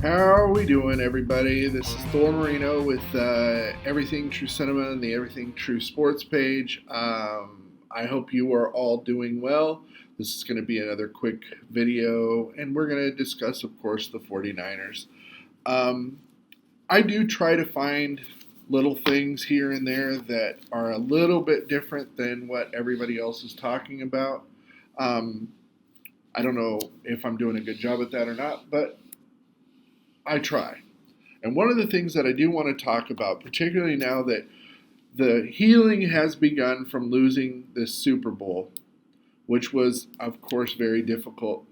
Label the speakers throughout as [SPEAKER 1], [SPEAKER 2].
[SPEAKER 1] How are we doing, everybody? This is Thor Marino with Everything True Cinema and the Everything True Sports page. I hope you are all doing well. This is going to be another quick video, and we're going to discuss, of course, the 49ers. Um, I do try to find little things here and there that are a little bit different than what everybody else is talking about. Um, I don't know if I'm doing a good job at that or not, but I try. And one of the things that I do want to talk about, particularly now that the healing has begun from losing this Super Bowl, which was, of course, very difficult.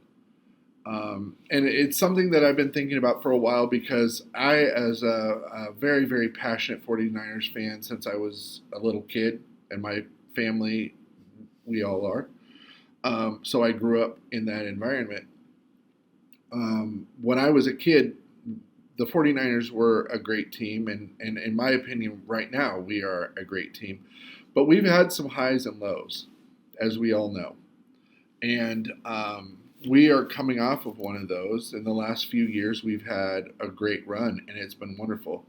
[SPEAKER 1] And it's something that I've been thinking about for a while because I, as a very, very passionate 49ers fan since I was a little kid, and my family, we all are. So I grew up in that environment. When I was a kid, the 49ers were a great team, and in my opinion, right now, we are a great team. But we've had some highs and lows, as we all know. And we are coming off of one of those. In the last few years, we've had a great run, and it's been wonderful.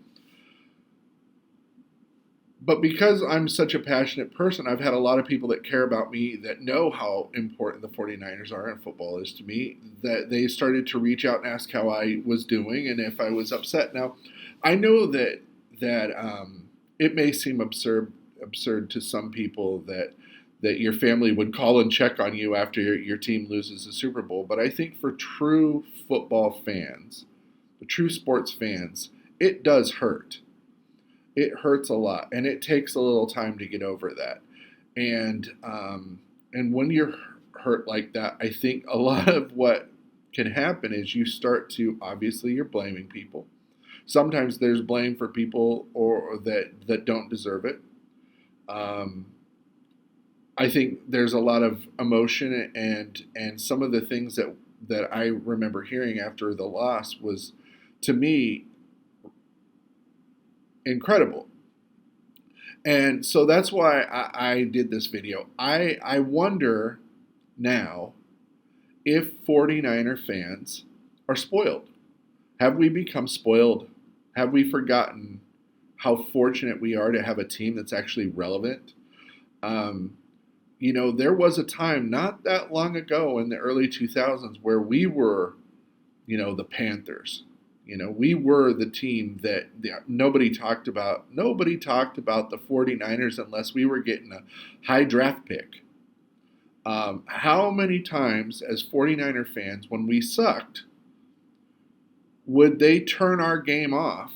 [SPEAKER 1] But because I'm such a passionate person, I've had a lot of people that care about me that know how important the 49ers are and football is to me, that they started to reach out and ask how I was doing and if I was upset. Now, I know that it may seem absurd to some people that your family would call and check on you after your team loses the Super Bowl, but I think for true football fans, the true sports fans, it does hurt. It hurts a lot, and it takes a little time to get over that. And when you're hurt like that, I think a lot of what can happen is you start to, obviously you're blaming people. Sometimes there's blame for people or that don't deserve it. Um, I think there's a lot of emotion, and some of the things that I remember hearing after the loss was, to me, incredible. And so that's why I did this video. I wonder now if 49er fans are spoiled. Have we become spoiled? Have we forgotten how fortunate we are to have a team that's actually relevant? Um, there was a time not that long ago in the early 2000s where we were, the Panthers. We were the team that nobody talked about. Nobody talked about the 49ers unless we were getting a high draft pick. How many times, as 49er fans, when we sucked, would they turn our game off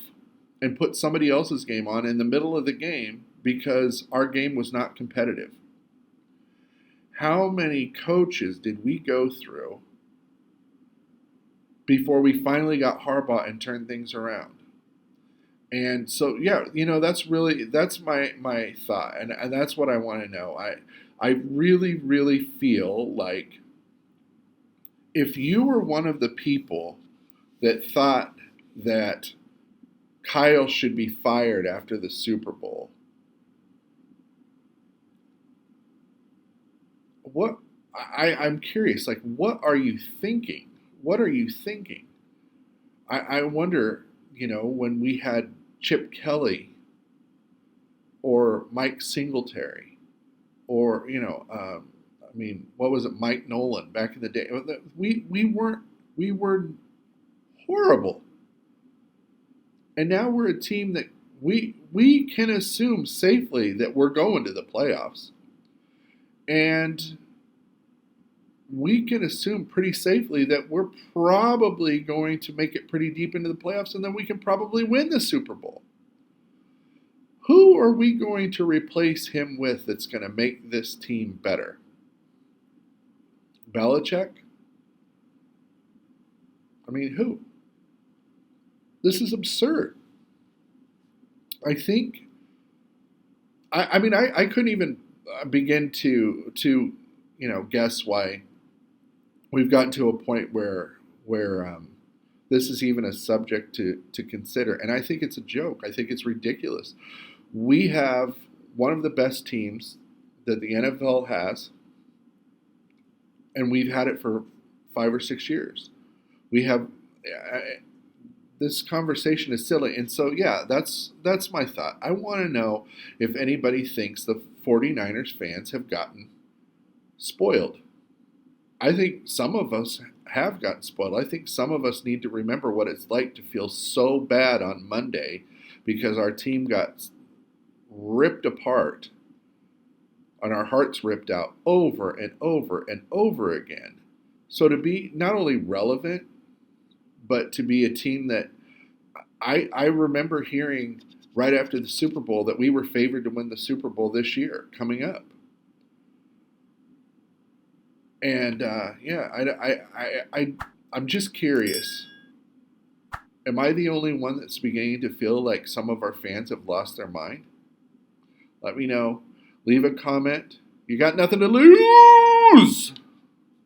[SPEAKER 1] and put somebody else's game on in the middle of the game because our game was not competitive? How many coaches did we go through before we finally got Harbaugh and turned things around? And so, yeah, that's my thought, and that's what I want to know. I really, really feel like if you were one of the people that thought that Kyle should be fired after the Super Bowl, what I'm curious, like, what are you thinking? What are you thinking? I wonder, when we had Chip Kelly or Mike Singletary or, what was it, Mike Nolan back in the day? We were horrible. And now we're a team that we can assume safely that we're going to the playoffs. And we can assume pretty safely that we're probably going to make it pretty deep into the playoffs, and then we can probably win the Super Bowl. Who are we going to replace him with that's going to make this team better? Belichick? I mean, who? This is absurd. I think. I couldn't even begin to guess why we've gotten to a point where this is even a subject to consider. And I think it's a joke. I think it's ridiculous. We have one of the best teams that the NFL has, and we've had it for 5 or 6 years. We have this conversation is silly. And so, yeah, that's my thought. I want to know if anybody thinks the 49ers fans have gotten spoiled. I think some of us have gotten spoiled. I think some of us need to remember what it's like to feel so bad on Monday because our team got ripped apart and our hearts ripped out over and over and over again. So to be not only relevant, but to be a team that I remember hearing right after the Super Bowl that we were favored to win the Super Bowl this year coming up. And yeah, I'm just curious. Am I the only one that's beginning to feel like some of our fans have lost their mind? Let me know. Leave a comment. You got nothing to lose.